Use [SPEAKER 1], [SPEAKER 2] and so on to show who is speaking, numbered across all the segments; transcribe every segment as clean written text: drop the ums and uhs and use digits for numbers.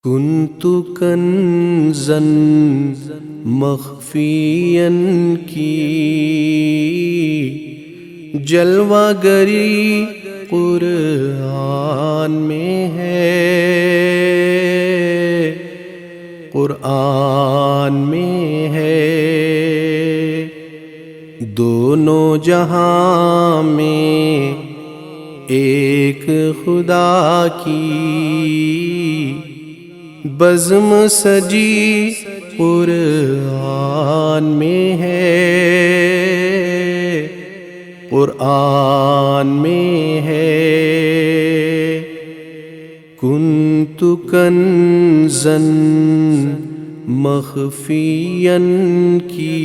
[SPEAKER 1] كنت كنزا مخفيا کی جلوہ گری قرآن میں ہے، قرآن میں ہے۔ دونوں جہاں میں ایک خدا کی بزم سجی قرآن میں ہے، قرآن میں ہے۔ کنت کنزا مخفیا کی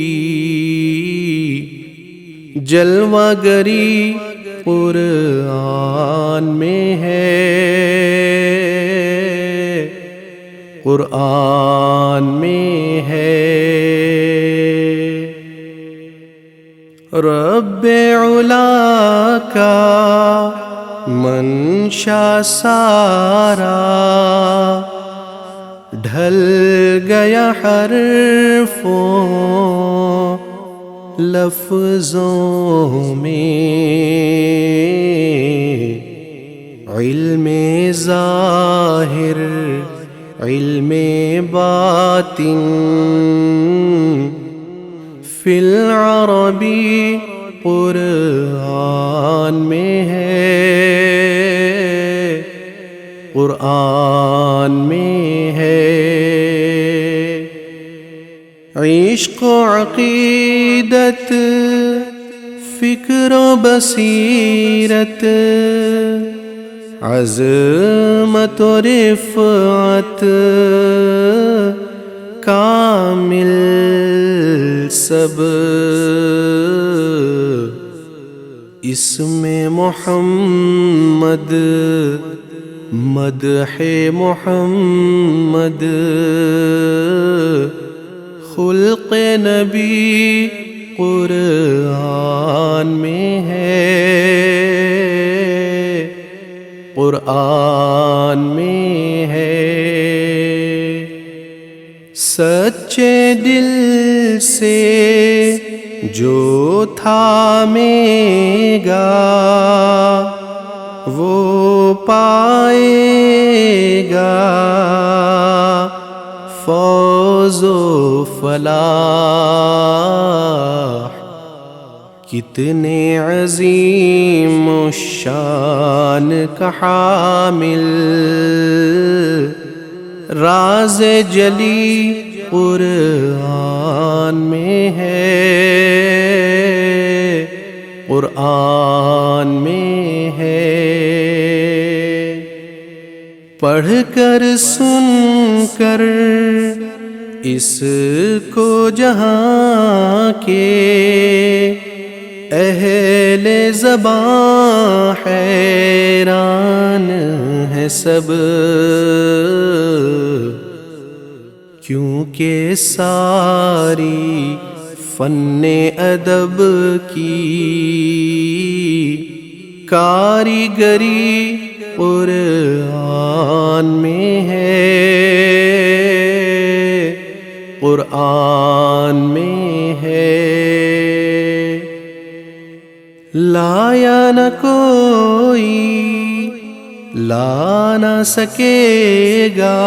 [SPEAKER 1] جلوہ گری قرآن میں ہے، قرآن میں ہے۔ رب علا کا منشا سارا ڈھل گیا حرفوں لفظوں میں، علم ظاہر علم باطن فی العربی قرآن میں ہے، قرآن میں ہے۔ عشق و عقیدت فکر و بصیرت عظمت و رفعت کامل سب اسم محمد مدح محمد خلق نبی قرآن میں ہے، قرآن میں ہے۔ سچے دل سے جو تھامے گا وہ پائے گا فوز و فلاح۔ کتنے عظیم الشان کا حامل راز جلی قرآن میں ہے، قرآن میں ہے۔ پڑھ کر سن کر اس کو جہاں کے اہل زباں حیران ہے سب، کیونکہ ساری فن ادب کی کاریگری قرآن میں ہے، قرآن میں ہے۔ لایا نہ کوئی لا نہ سکے گا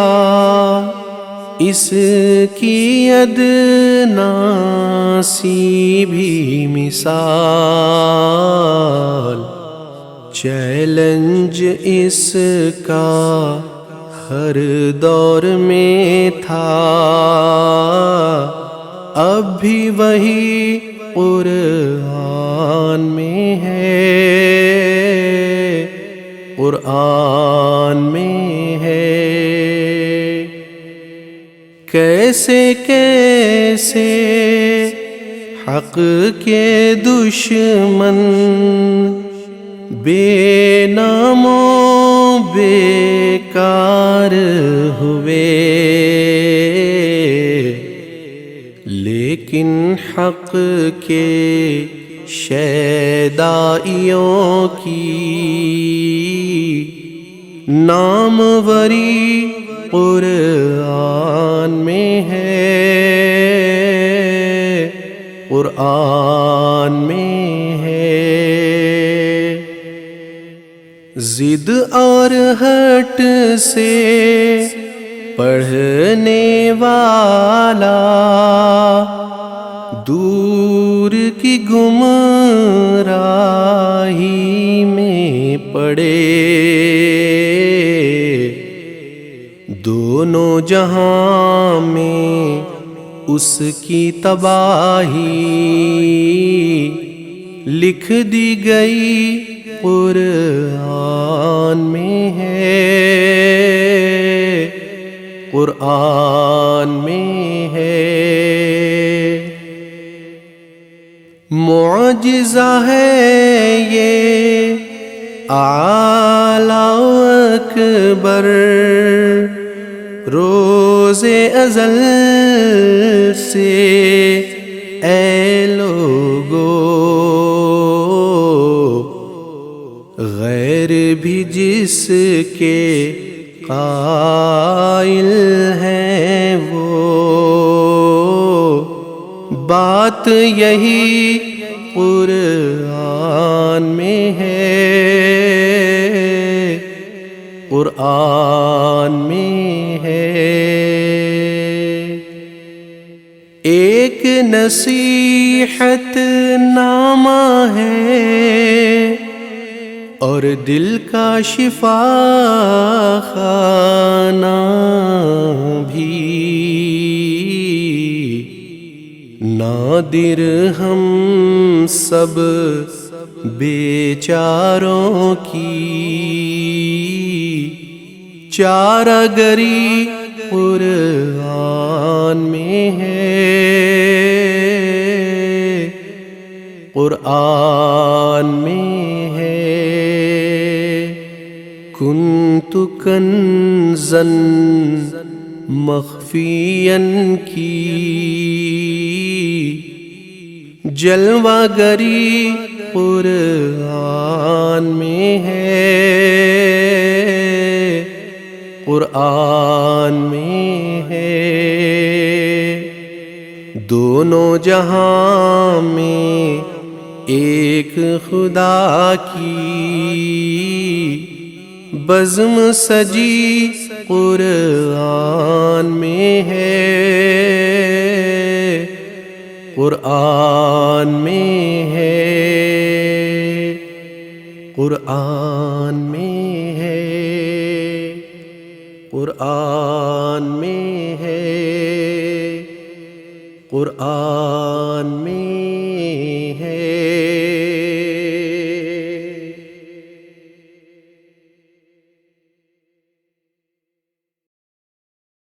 [SPEAKER 1] اس کی ادنا سی بھی مثال، چیلنج اس کا ہر دور میں تھا، اب بھی وہی قرآن میں ہے، قرآن میں ہے۔ کیسے کیسے حق کے دشمن بے نام و بیکار ہوئے، لیکن حق کے شیدائیوں کی ناموری قرآن میں ہے، قرآن میں ہے۔ ضد اور ہٹ سے پڑھنے والا دور کی گمراہی میں پڑے، دونوں جہاں میں اس کی تباہی لکھ دی گئی قرآن میں ہے، قرآن میں ہے۔ معجزہ ہے یہ اعلیٰ و اکبر، روز ازل سے اے لوگو، غیر بھی جس کے قائل ہیں وہ، بات یہی قرآن میں ہے، قرآن میں ہے۔ ایک نصیحت نامہ ہے اور دل کا شفا خانہ بھی، نادر ہم سب بیچاروں کی چارہ گری قرآن میں ہے، قرآن میں ہے۔ کنت کنزا مخفیا کی جلوہ گری قرآن میں ہے، قرآن میں ہے۔ دونوں جہاں میں ایک خدا کی بزم سجی قرآن میں ہے، قرآن میں ہے، قرآن میں ہے، قرآن میں ہے، قرآن میں ہے۔